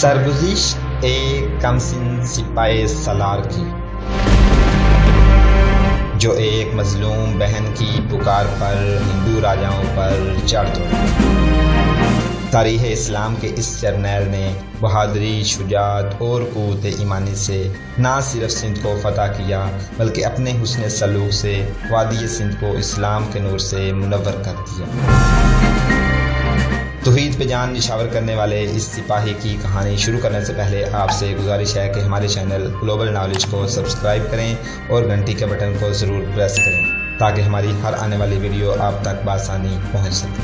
سرگزشت ایک کمسن سپاہی سالار کی، جو ایک مظلوم بہن کی پکار پر ہندو راجاؤں پر چڑھ دوڑا۔ تاریخ اسلام کے اس جرنیل نے بہادری، شجاعت اور قوت ایمانی سے نہ صرف سندھ کو فتح کیا بلکہ اپنے حسن سلوک سے وادی سندھ کو اسلام کے نور سے منور کر دیا۔ توحید پہ جان نشاور کرنے والے اس سپاہی کی کہانی شروع کرنے سے پہلے آپ سے گزارش ہے کہ ہمارے چینل گلوبل نالج کو سبسکرائب کریں اور گھنٹی کے بٹن کو ضرور پریس کریں تاکہ ہماری ہر آنے والی ویڈیو آپ تک بآسانی پہنچ سکے۔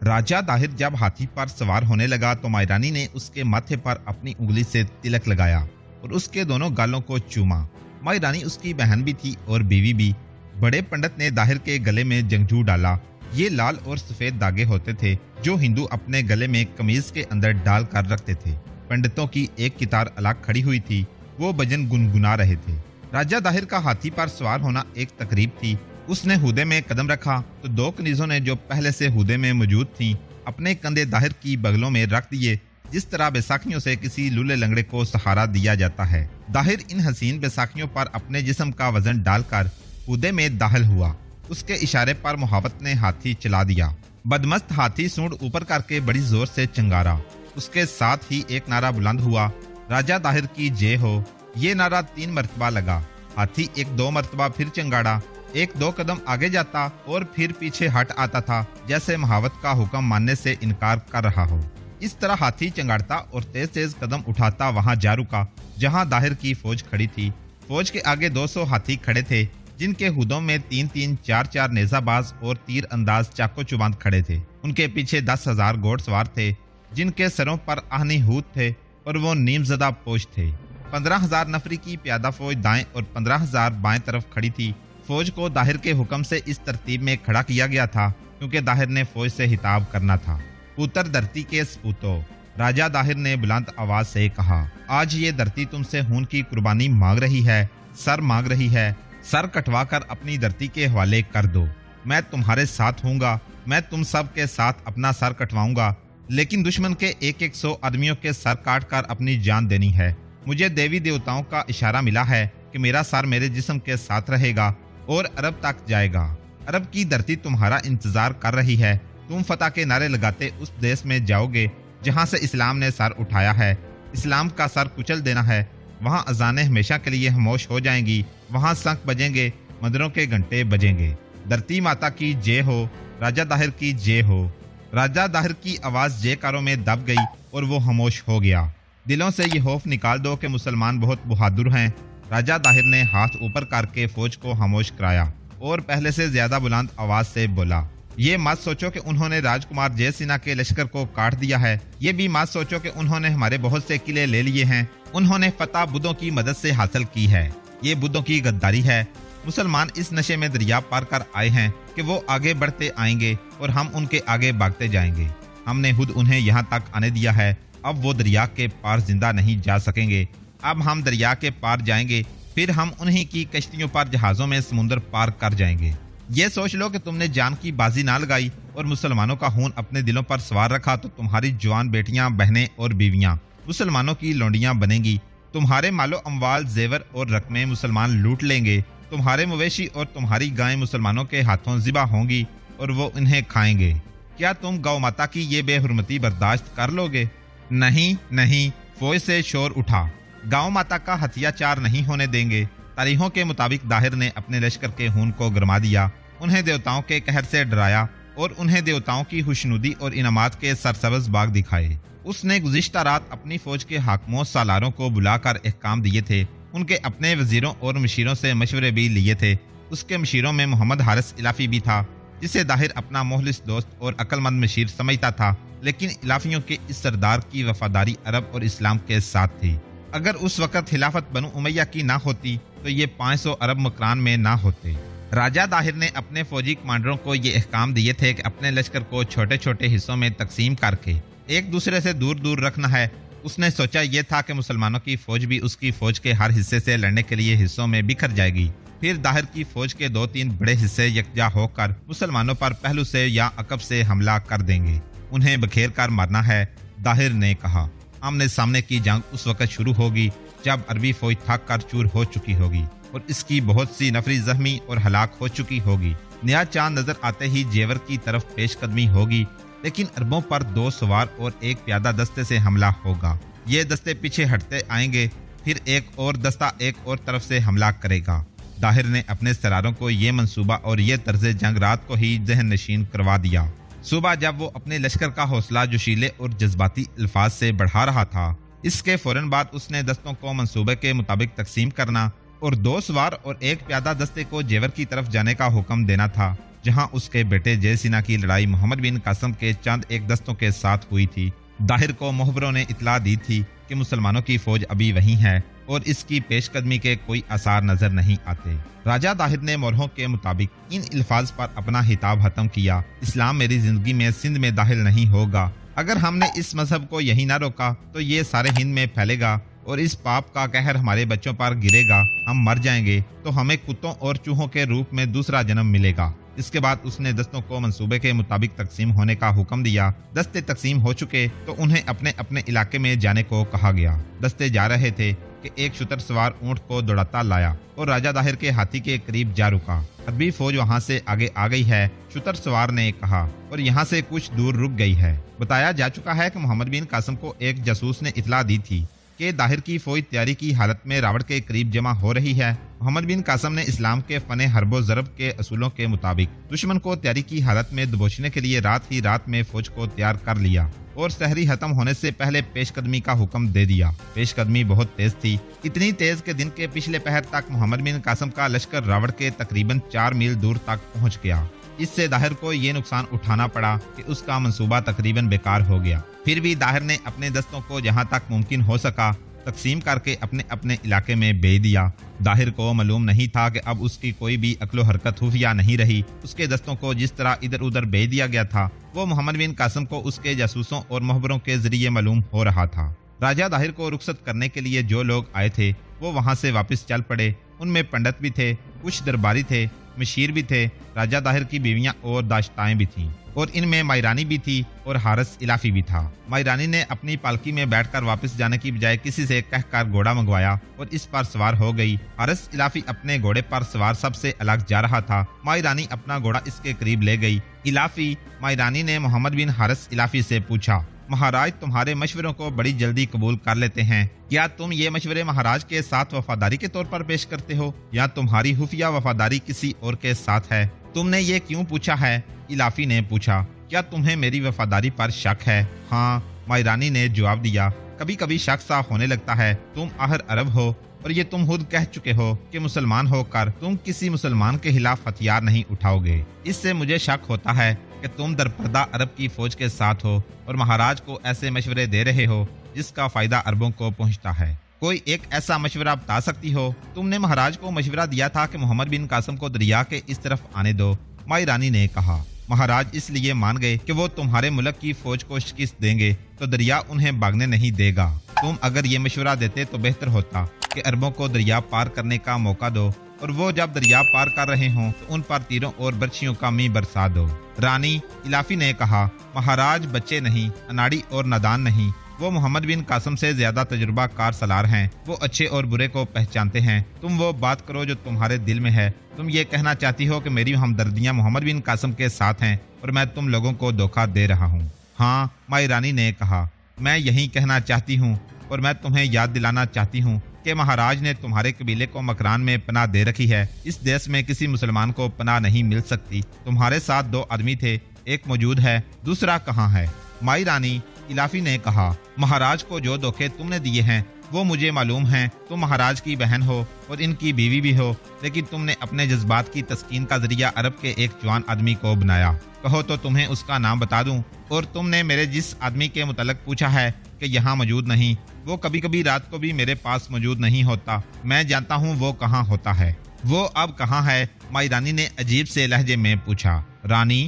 راجہ داہر جب ہاتھی پر سوار ہونے لگا تو مائی رانی نے اس کے ماتھے پر اپنی انگلی سے تلک لگایا اور اس کے دونوں گالوں کو چوما۔ مائی رانی اس کی بہن بھی تھی اور بیوی بھی۔ بڑے پنڈت نے داہر کے گلے میں جنگجو ڈالا۔ یہ لال اور سفید داغے ہوتے تھے جو ہندو اپنے گلے میں قمیض کے اندر ڈال کر رکھتے تھے۔ پنڈتوں کی ایک قطار الگ کھڑی ہوئی تھی، وہ بھجن گنگنا رہے تھے۔ راجہ داہر کا ہاتھی پر سوار ہونا ایک تقریب تھی۔ اس نے ہودے میں قدم رکھا تو دو کنیزوں نے جو پہلے سے ہودے میں موجود تھیں اپنے کندھے داہر کی بغلوں میں رکھ دیے، جس طرح بیساکھیوں سے کسی لولے لنگڑے کو سہارا دیا جاتا ہے۔ داہر ان حسین بیساکھیوں پر اپنے جسم کا وزن ڈال کر ہودے میں داخل ہوا۔ اس کے اشارے پر محاوت نے ہاتھی چلا دیا۔ بدمست ہاتھی سونڈ اوپر کر کے بڑی زور سے چنگارا۔ اس کے ساتھ ہی ایک نعرہ بلند ہوا، راجہ داہر کی جے ہو۔ یہ نعرہ 3 مرتبہ لگا۔ ہاتھی 1-2 مرتبہ پھر چنگاڑا، 1-2 قدم آگے جاتا اور پھر پیچھے ہٹ آتا تھا، جیسے محاوت کا حکم ماننے سے انکار کر رہا ہو۔ اس طرح ہاتھی چنگاڑتا اور تیز تیز قدم اٹھاتا وہاں جا رکا جہاں داہر کی فوج کھڑی تھی۔ فوج کے آگے 200 ہاتھی کھڑے تھے جن کے ہودوں میں 3-3، 4-4 نیزہ باز اور تیر انداز چاقو چباند کھڑے تھے۔ ان کے پیچھے 10,000 گھوڑ سوار تھے جن کے سروں پر آہنی ہود تھے اور وہ نیم زدہ پوش تھے۔ 15,000 نفری کی پیادہ فوج دائیں اور 15,000 بائیں طرف کھڑی تھی۔ فوج کو داہر کے حکم سے اس ترتیب میں کھڑا کیا گیا تھا کیونکہ داہر نے فوج سے خطاب کرنا تھا۔ پوتر دھرتی کے سپوتو، راجہ داہر نے بلند آواز سے کہا، آج یہ دھرتی تم سے خون کی قربانی مانگ رہی ہے، سر مانگ رہی ہے۔ سر کٹوا کر اپنی دھرتی کے حوالے کر دو۔ میں تمہارے ساتھ ہوں گا، میں تم سب کے ساتھ اپنا سر کٹواؤں گا، لیکن دشمن کے 100 آدمیوں کے سر کاٹ کر اپنی جان دینی ہے۔ مجھے دیوی دیوتاؤں کا اشارہ ملا ہے کہ میرا سر میرے جسم کے ساتھ رہے گا اور عرب تک جائے گا۔ عرب کی دھرتی تمہارا انتظار کر رہی ہے۔ تم فتح کے نعرے لگاتے اس دیش میں جاؤ گے جہاں سے اسلام نے سر اٹھایا ہے۔ اسلام کا سر کچل دینا ہے۔ وہاں اذانیں ہمیشہ کے لیے خاموش ہو جائیں گی، وہاں شنکھ بجیں گے، مندروں کے گھنٹے بجیں گے۔ دھرتی ماتا کی جے ہو، راجہ داہر کی جے ہو۔ راجہ داہر کی آواز جے کاروں میں دب گئی اور وہ خاموش ہو گیا۔ دلوں سے یہ خوف نکال دو کہ مسلمان بہت بہادر ہیں۔ راجہ داہر نے ہاتھ اوپر کر کے فوج کو خاموش کرایا اور پہلے سے زیادہ بلند آواز سے بولا، یہ مت سوچو کہ انہوں نے راجکمار جے سنہا کے لشکر کو کاٹ دیا ہے۔ یہ بھی مت سوچو کہ انہوں نے ہمارے بہت سے قلعے لے لیے ہیں۔ انہوں نے فتح بدھوں کی مدد سے حاصل کی ہے۔ یہ بدھوں کی غداری ہے۔ مسلمان اس نشے میں دریا پار کر آئے ہیں کہ وہ آگے بڑھتے آئیں گے اور ہم ان کے آگے بھاگتے جائیں گے۔ ہم نے خود انہیں یہاں تک آنے دیا ہے، اب وہ دریا کے پار زندہ نہیں جا سکیں گے۔ اب ہم دریا کے پار جائیں گے، پھر ہم انہی کی کشتیوں پر جہازوں میں سمندر پار کر جائیں گے۔ یہ سوچ لو کہ تم نے جان کی بازی نہ لگائی اور مسلمانوں کا خون اپنے دلوں پر سوار رکھا تو تمہاری جوان بیٹیاں، بہنیں اور بیویاں مسلمانوں کی لونڈیاں بنیں گی۔ تمہارے مال و اموال، زیور اور رقمیں مسلمان لوٹ لیں گے۔ تمہارے مویشی اور تمہاری گائیں مسلمانوں کے ہاتھوں ذبح ہوں گی اور وہ انہیں کھائیں گے۔ کیا تم گو ماتا کی یہ بے حرمتی برداشت کر لو گے؟ نہیں نہیں، فوج سے شور اٹھا، گاؤں ماتا کا ہتھیا چار نہیں ہونے دیں گے۔ تاریخوں کے مطابق داہر نے اپنے لشکر کے خون کو گرما دیا، انہیں دیوتاؤں کے قہر سے ڈرایا اور انہیں دیوتاؤں کی خوشنودی اور انعامات کے سرسبز باغ دکھائے۔ اس نے گزشتہ رات اپنی فوج کے حاکموں سالاروں کو بلا کر احکام دیے تھے۔ ان کے اپنے وزیروں اور مشیروں سے مشورے بھی لیے تھے۔ اس کے مشیروں میں محمد حارث الافی بھی تھا، جسے داہر اپنا مخلص دوست اور عقل مند مشیر سمجھتا تھا، لیکن الافیوں کے اس سردار کی وفاداری عرب اور اسلام کے ساتھ تھی۔ اگر اس وقت خلافت بنو امیہ کی نہ ہوتی تو یہ 500 عرب مکران میں نہ ہوتے۔ راجہ داہر نے اپنے فوجی کمانڈروں کو یہ احکام دیے تھے کہ اپنے لشکر کو چھوٹے چھوٹے حصوں میں تقسیم کر کے ایک دوسرے سے دور دور رکھنا ہے اس نے سوچا یہ تھا کہ مسلمانوں کی فوج بھی اس کی فوج کے ہر حصے سے لڑنے کے لیے حصوں میں بکھر جائے گی، پھر داہر کی فوج کے 2-3 بڑے حصے یکجا ہو کر مسلمانوں پر پہلو سے یا عقب سے حملہ کر دیں گے، انہیں بکھیر کر مارنا ہے۔ داہر نے کہا، آمنے سامنے کی جنگ اس وقت شروع ہوگی جب عربی فوج تھک کر چور ہو چکی ہوگی اور اس کی بہت سی نفری زخمی اور ہلاک ہو چکی ہوگی۔ نیا چاند نظر آتے ہی جیور کی طرف پیش قدمی ہوگی، لیکن عربوں پر 2 سوار اور 1 پیادہ دستے سے حملہ ہوگا۔ یہ دستے پیچھے ہٹتے آئیں گے، پھر ایک اور دستہ ایک اور طرف سے حملہ کرے گا۔ داہر نے اپنے سراروں کو یہ منصوبہ اور یہ طرز جنگ رات کو ہی ذہن نشین کروا دیا۔ صبح جب وہ اپنے لشکر کا حوصلہ جوشیلے اور جذباتی الفاظ سے بڑھا رہا تھا، اس کے فوراً بعد اس نے دستوں کو منصوبے کے مطابق تقسیم کرنا اور 2 سوار اور 1 پیادہ دستے کو جیور کی طرف جانے کا حکم دینا تھا، جہاں اس کے بیٹے جے سینا کی لڑائی محمد بن قاسم کے چند ایک دستوں کے ساتھ ہوئی تھی۔ داہر کو مخبروں نے اطلاع دی تھی کہ مسلمانوں کی فوج ابھی وہیں ہے اور اس کی پیش قدمی کے کوئی آثار نظر نہیں آتے۔ راجہ داہر نے مورخوں کے مطابق ان الفاظ پر اپنا خطاب ختم کیا، اسلام میری زندگی میں سندھ میں داخل نہیں ہوگا۔ اگر ہم نے اس مذہب کو یہی نہ روکا تو یہ سارے ہند میں پھیلے گا اور اس پاپ کا قہر ہمارے بچوں پر گرے گا، ہم مر جائیں گے تو ہمیں کتوں اور چوہوں کے روپ میں دوسرا جنم ملے گا۔ اس کے بعد اس نے دستوں کو منصوبے کے مطابق تقسیم ہونے کا حکم دیا۔ دستے تقسیم ہو چکے تو انہیں اپنے اپنے علاقے میں جانے کو کہا گیا۔ دستے جا رہے تھے کہ ایک شتر سوار اونٹ کو دوڑاتا لایا اور راجہ داہر کے ہاتھی کے قریب جا رکا۔ عربی فوج وہاں سے آگے آ گئی ہے، شتر سوار نے کہا، اور یہاں سے کچھ دور رک گئی ہے۔ بتایا جا چکا ہے کہ محمد بن قاسم کو ایک جاسوس نے اطلاع دی تھی کہ داہر کی فوج تیاری کی حالت میں راوڑ کے قریب جمع ہو رہی ہے۔ محمد بن قاسم نے اسلام کے فن حرب و ضرب کے اصولوں کے مطابق دشمن کو تیاری کی حالت میں دبوچنے کے لیے رات ہی رات میں فوج کو تیار کر لیا اور سحری ختم ہونے سے پہلے پیش قدمی کا حکم دے دیا۔ پیش قدمی بہت تیز تھی، اتنی تیز کہ دن کے پچھلے پہر تک محمد بن قاسم کا لشکر راوڑ کے تقریباً 4 میل دور تک پہنچ گیا۔ اس سے داہر کو یہ نقصان اٹھانا پڑا کہ اس کا منصوبہ تقریباً بیکار ہو گیا۔ پھر بھی داہر نے اپنے دستوں کو جہاں تک ممکن ہو سکا تقسیم کر کے اپنے اپنے علاقے میں بھیج دیا۔ داہر کو معلوم نہیں تھا کہ اب اس کی کوئی بھی عقل و حرکت خفیہ نہیں رہی۔ اس کے دستوں کو جس طرح ادھر ادھر بھیج دیا گیا تھا وہ محمد بن قاسم کو اس کے جاسوسوں اور مخبروں کے ذریعے معلوم ہو رہا تھا۔ راجہ داہر کو رخصت کرنے کے لیے جو لوگ آئے تھے وہ وہاں سے واپس چل پڑے۔ ان میں پنڈت بھی تھے، کچھ درباری تھے، مشیر بھی تھے، راجہ داہر کی بیویاں اور داشتائیں بھی تھیں، اور ان میں مائرانی بھی تھی اور حارث الافی بھی تھا۔ مائرانی نے اپنی پالکی میں بیٹھ کر واپس جانے کی بجائے کسی سے کہہ کر گھوڑا منگوایا اور اس پر سوار ہو گئی۔ حارث الافی اپنے گھوڑے پر سوار سب سے الگ جا رہا تھا۔ مائرانی اپنا گھوڑا اس کے قریب لے گئی۔ الافی مائرانی نے محمد بن حارث الافی سے پوچھا، مہاراج تمہارے مشوروں کو بڑی جلدی قبول کر لیتے ہیں، کیا تم یہ مشورے مہاراج کے ساتھ وفاداری کے طور پر پیش کرتے ہو یا تمہاری خفیہ وفاداری کسی اور کے ساتھ ہے؟ تم نے یہ کیوں پوچھا ہے؟ الافی نے پوچھا، کیا تمہیں میری وفاداری پر شک ہے؟ ہاں، مائرانی نے جواب دیا، کبھی کبھی شک سا ہونے لگتا ہے۔ تم آخر عرب ہو اور یہ تم خود کہہ چکے ہو کہ مسلمان ہو کر تم کسی مسلمان کے خلاف ہتھیار نہیں اٹھاؤ گے۔ اس سے مجھے شک ہوتا ہے کہ تم درپردہ عرب کی فوج کے ساتھ ہو اور مہاراج کو ایسے مشورے دے رہے ہو جس کا فائدہ عربوں کو پہنچتا ہے۔ کوئی ایک ایسا مشورہ بتا سکتی ہو؟ تم نے مہاراج کو مشورہ دیا تھا کہ محمد بن قاسم کو دریا کے اس طرف آنے دو، مائرانی نے کہا۔ مہاراج اس لیے مان گئے کہ وہ تمہارے ملک کی فوج کو شکست دیں گے تو دریا انہیں بھاگنے نہیں دے گا۔ تم اگر یہ مشورہ دیتے تو بہتر ہوتا کہ عربوں کو دریا پار کرنے کا موقع دو اور وہ جب دریا پار کر رہے ہوں تو ان پر تیروں اور برچھیوں کا می برسا دو۔ رانی الافی نے کہا، مہاراج بچے نہیں، اناڑی اور نادان نہیں، وہ محمد بن قاسم سے زیادہ تجربہ کار سالار ہیں، وہ اچھے اور برے کو پہچانتے ہیں۔ تم وہ بات کرو جو تمہارے دل میں ہے۔ تم یہ کہنا چاہتی ہو کہ میری ہمدردیاں محمد بن قاسم کے ساتھ ہیں اور میں تم لوگوں کو دھوکہ دے رہا ہوں۔ ہاں، مائرانی نے کہا، میں یہی کہنا چاہتی ہوں اور میں تمہیں یاد دلانا چاہتی ہوں کہ مہاراج نے تمہارے قبیلے کو مکران میں پناہ دے رکھی ہے۔ اس دیش میں کسی مسلمان کو پناہ نہیں مل سکتی۔ تمہارے ساتھ 2 آدمی تھے، ایک موجود ہے، دوسرا کہاں ہے؟ مائرانی الافی نے کہا، مہاراج کو جو دھوکے تم نے دیے ہیں وہ مجھے معلوم ہیں۔ تم مہاراج کی بہن ہو اور ان کی بیوی بھی ہو، لیکن تم نے اپنے جذبات کی تسکین کا ذریعہ عرب کے ایک جوان آدمی کو بنایا۔ کہو تو تمہیں اس کا نام بتا دوں؟ اور تم نے میرے جس آدمی کے متعلق پوچھا ہے کہ یہاں موجود نہیں، وہ کبھی کبھی رات کو بھی میرے پاس موجود نہیں ہوتا۔ میں جانتا ہوں وہ کہاں ہوتا ہے۔ وہ اب کہاں ہے؟ مائرانی نے عجیب سے لہجے میں پوچھا۔ رانی